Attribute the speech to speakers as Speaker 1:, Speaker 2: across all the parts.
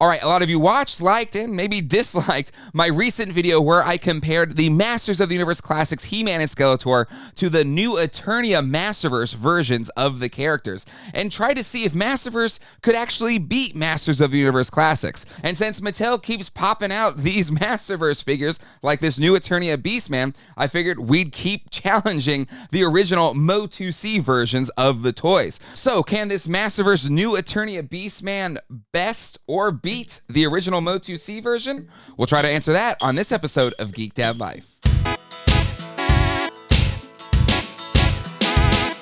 Speaker 1: Alright, a lot of you watched, liked, and maybe disliked my recent video where I compared the Masters of the Universe Classics He-Man and Skeletor to the new Eternia Masterverse versions of the characters, and tried to see if Masterverse could actually beat Masters of the Universe Classics. And since Mattel keeps popping out these Masterverse figures, like this new Eternia Beast Man, I figured we'd keep challenging the original MOTUC versions of the toys. So, can this Masterverse new Eternia Beast Man best or beat the original MOTUC version? We'll try to answer that on this episode of Geek Dad Life.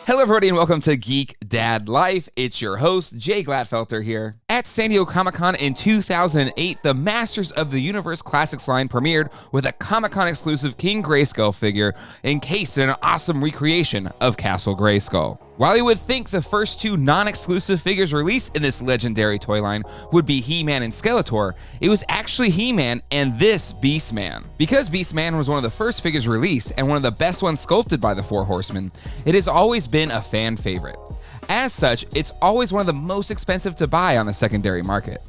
Speaker 1: Hello everybody and welcome to Geek Dad Life. It's your host, Jay Gladfelter here. At San Diego Comic-Con in 2008, the Masters of the Universe Classics line premiered with a Comic-Con exclusive King Grayskull figure encased in an awesome recreation of Castle Grayskull. While you would think the first two non-exclusive figures released in this legendary toy line would be He-Man and Skeletor, it was actually He-Man and this Beast Man. Because Beast Man was one of the first figures released and one of the best ones sculpted by the Four Horsemen, it has always been a fan favorite. As such, it's always one of the most expensive to buy on the secondary market.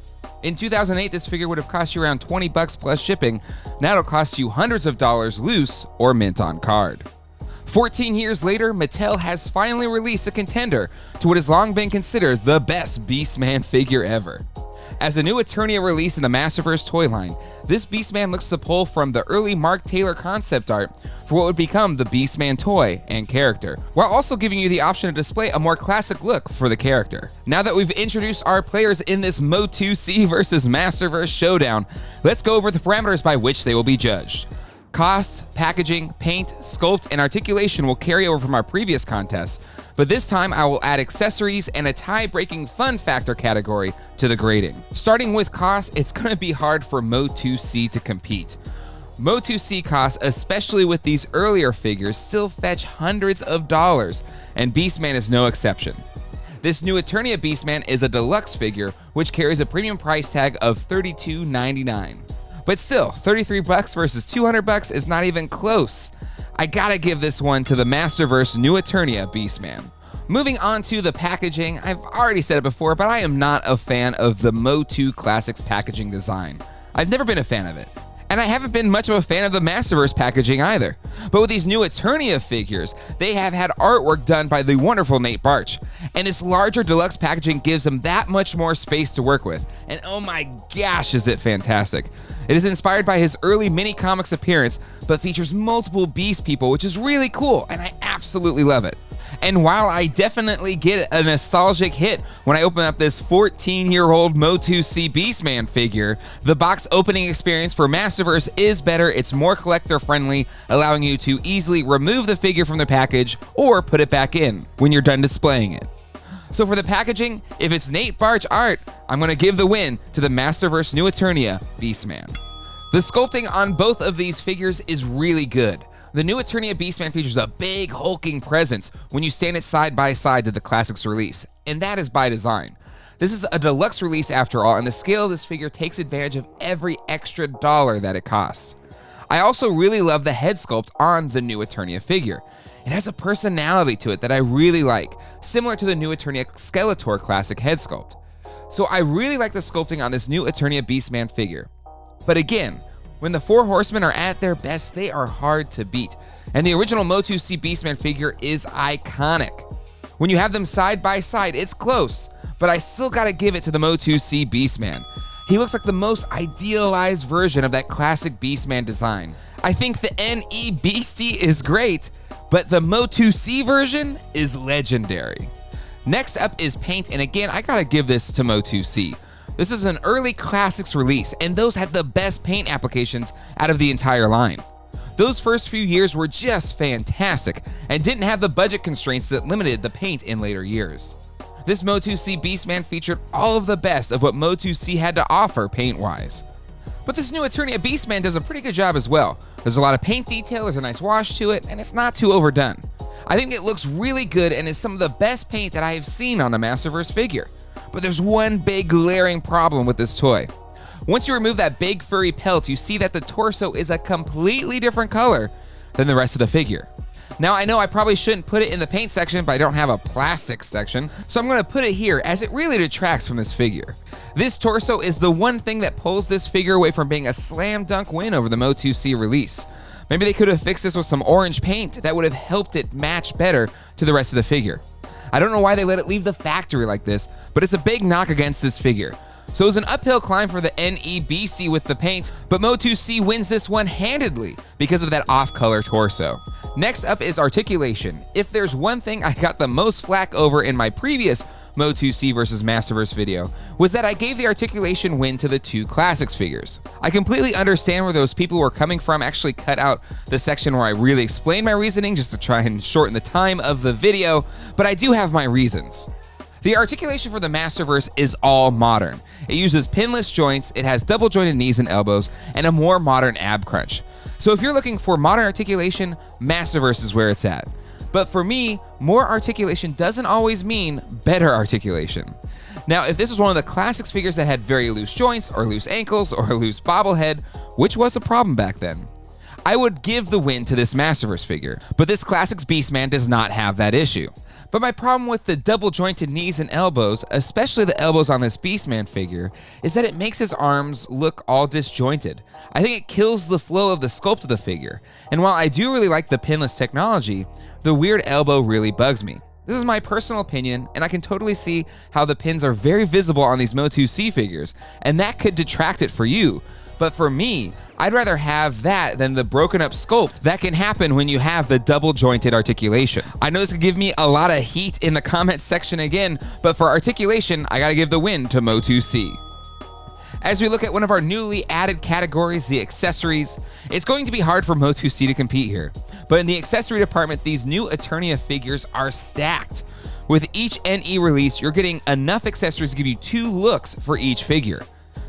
Speaker 1: In 2008, this figure would have cost you around $20 plus shipping. Now it'll cost you hundreds of dollars loose or mint on card. 14 years later, Mattel has finally released a contender to what has long been considered the best Beast Man figure ever. As a new Eternia release in the Masterverse toy line, this Beast Man looks to pull from the early Mark Taylor concept art for what would become the Beast Man toy and character, while also giving you the option to display a more classic look for the character. Now that we've introduced our players in this MOTUC versus Masterverse showdown, let's go over the parameters by which they will be judged. Cost, packaging, paint, sculpt, and articulation will carry over from our previous contests, but this time I will add accessories and a tie-breaking fun factor category to the grading. Starting with cost, it's going to be hard for MOTUC to compete. MOTUC costs, especially with these earlier figures, still fetch hundreds of dollars, and Beast Man is no exception. This new Eternia Beast Man is a deluxe figure, which carries a premium price tag of $32.99. But still, $33 versus $200 is not even close. I gotta give this one to the Masterverse new Eternia Beast Man. Moving on to the packaging, I've already said it before, but I am not a fan of the MOTU Classics packaging design. I've never been a fan of it. And I haven't been much of a fan of the Masterverse packaging either. But with these new Eternia figures, they have had artwork done by the wonderful Nate Barch. And this larger deluxe packaging gives them that much more space to work with. And oh my gosh, is it fantastic. It is inspired by his early mini comics appearance, but features multiple Beast people, which is really cool, and I absolutely love it. And while I definitely get a nostalgic hit when I open up this 14-year-old MOTUC Beast Man figure, the box opening experience for Masterverse is better. It's more collector-friendly, allowing you to easily remove the figure from the package or put it back in when you're done displaying it. So for the packaging, if it's Nate Barch art, I'm going to give the win to the Masterverse new Eternia Beast Man. The sculpting on both of these figures is really good. The new Eternia Beast Man features a big hulking presence when you stand it side by side to the Classics release, and that is by design. This is a deluxe release after all, and the scale of this figure takes advantage of every extra dollar that it costs. I also really love the head sculpt on the new Eternia figure. It has a personality to it that I really like, similar to the new Eternia Skeletor classic head sculpt. So I really like the sculpting on this new Eternia Beast Man figure. But again, when the Four Horsemen are at their best, they are hard to beat. And the original MOTUC Beast Man figure is iconic. When you have them side by side, it's close, but I still gotta give it to the MOTUC Beast Man. He looks like the most idealized version of that classic Beast Man design. I think the NE Beastie is great, but the MOTUC version is legendary. Next up is paint, and again, I gotta give this to MOTUC. This is an early Classics release, and those had the best paint applications out of the entire line. Those first few years were just fantastic, and didn't have the budget constraints that limited the paint in later years. This MOTUC Beast Man featured all of the best of what MOTUC had to offer paint-wise. But this new Eternia Beast Man does a pretty good job as well. There's a lot of paint detail, there's a nice wash to it, and it's not too overdone. I think it looks really good and is some of the best paint that I have seen on a Masterverse figure. But there's one big glaring problem with this toy. Once you remove that big furry pelt, you see that the torso is a completely different color than the rest of the figure. Now, I know I probably shouldn't put it in the paint section, but I don't have a plastic section, so I'm going to put it here as it really detracts from this figure. This torso is the one thing that pulls this figure away from being a slam dunk win over the MOTUC release. Maybe they could have fixed this with some orange paint that would have helped it match better to the rest of the figure. I don't know why they let it leave the factory like this, but it's a big knock against this figure. So it was an uphill climb for the NEBC with the paint, but MOTUC wins this one handedly because of that off-color torso. Next up is articulation. If there's one thing I got the most flack over in my previous MOTUC versus Masterverse video, was that I gave the articulation win to the two classics figures. I completely understand where those people were coming from. I actually cut out the section where I really explained my reasoning just to try and shorten the time of the video, but I do have my reasons. The articulation for the Masterverse is all modern. It uses pinless joints, it has double jointed knees and elbows, and a more modern ab crunch. So if you're looking for modern articulation, Masterverse is where it's at. But for me, more articulation doesn't always mean better articulation. Now, if this was one of the classics figures that had very loose joints, or loose ankles, or a loose bobblehead, which was a problem back then, I would give the win to this Masterverse figure. But this classics Beast Man does not have that issue. But my problem with the double jointed knees and elbows, especially the elbows on this Beast Man figure, is that it makes his arms look all disjointed. I think it kills the flow of the sculpt of the figure. And while I do really like the pinless technology, the weird elbow really bugs me. This is my personal opinion, and I can totally see how the pins are very visible on these MOTUC figures, and that could detract it for you. But for me, I'd rather have that than the broken up sculpt that can happen when you have the double jointed articulation. I know this could give me a lot of heat in the comments section again, but for articulation, I gotta give the win to MOTUC. As we look at one of our newly added categories, the accessories, it's going to be hard for MOTUC to compete here. But in the accessory department, these new Eternia figures are stacked. With each NE release, you're getting enough accessories to give you 2 looks for each figure.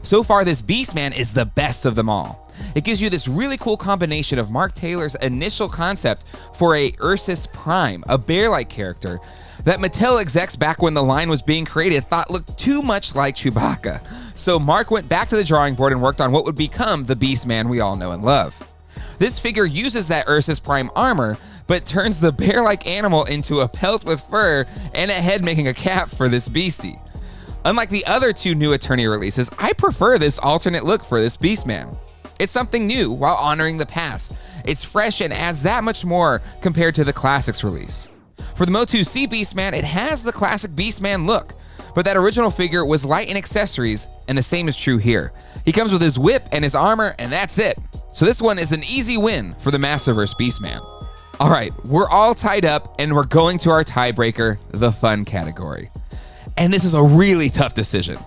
Speaker 1: So far, this Beast Man is the best of them all. It gives you this really cool combination of Mark Taylor's initial concept for a Ursus Prime, a bear-like character, that Mattel execs back when the line was being created thought looked too much like Chewbacca. So Mark went back to the drawing board and worked on what would become the Beast Man we all know and love. This figure uses that Ursus Prime armor, but turns the bear-like animal into a pelt with fur and a head making a cap for this beastie. Unlike the other 2 new Eternia releases, I prefer this alternate look for this Beast Man. It's something new while honoring the past. It's fresh and adds that much more compared to the classics release. For the MOTUC Beast Man, it has the classic Beast Man look, but that original figure was light in accessories, and the same is true here. He comes with his whip and his armor, and that's it. So this one is an easy win for the Masterverse Beast Man. All right, we're all tied up, and we're going to our tiebreaker, the fun category. And this is a really tough decision.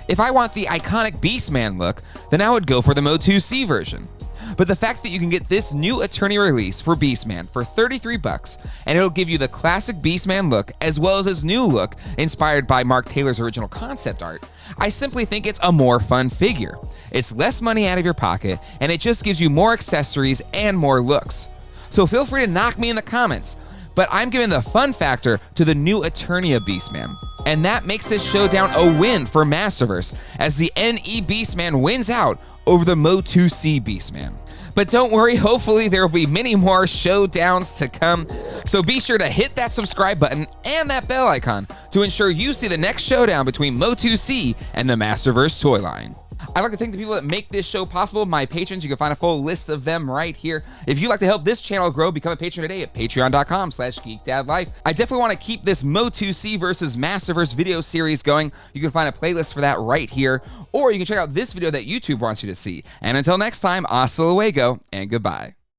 Speaker 1: If I want the iconic Beast Man look, then I would go for the MOTUC version. But the fact that you can get this new Eternia release for Beast Man for $33, and it'll give you the classic Beast Man look as well as his new look inspired by Mark Taylor's original concept art, I simply think it's a more fun figure. It's less money out of your pocket, and it just gives you more accessories and more looks. So feel free to knock me in the comments, but I'm giving the fun factor to the new Eternia Beast Man. And that makes this showdown a win for Masterverse, as the NE Beast Man wins out over the MOTUC Beast Man. But don't worry, hopefully there will be many more showdowns to come. So be sure to hit that subscribe button and that bell icon to ensure you see the next showdown between MOTUC and the Masterverse toy line. I'd like to thank the people that make this show possible, my patrons. You can find a full list of them right here. If you'd like to help this channel grow, become a patron today at patreon.com/geekdadlife. I definitely want to keep this MOTUC versus Masterverse video series going. You can find a playlist for that right here, or you can check out this video that YouTube wants you to see. And until next time, hasta luego and goodbye.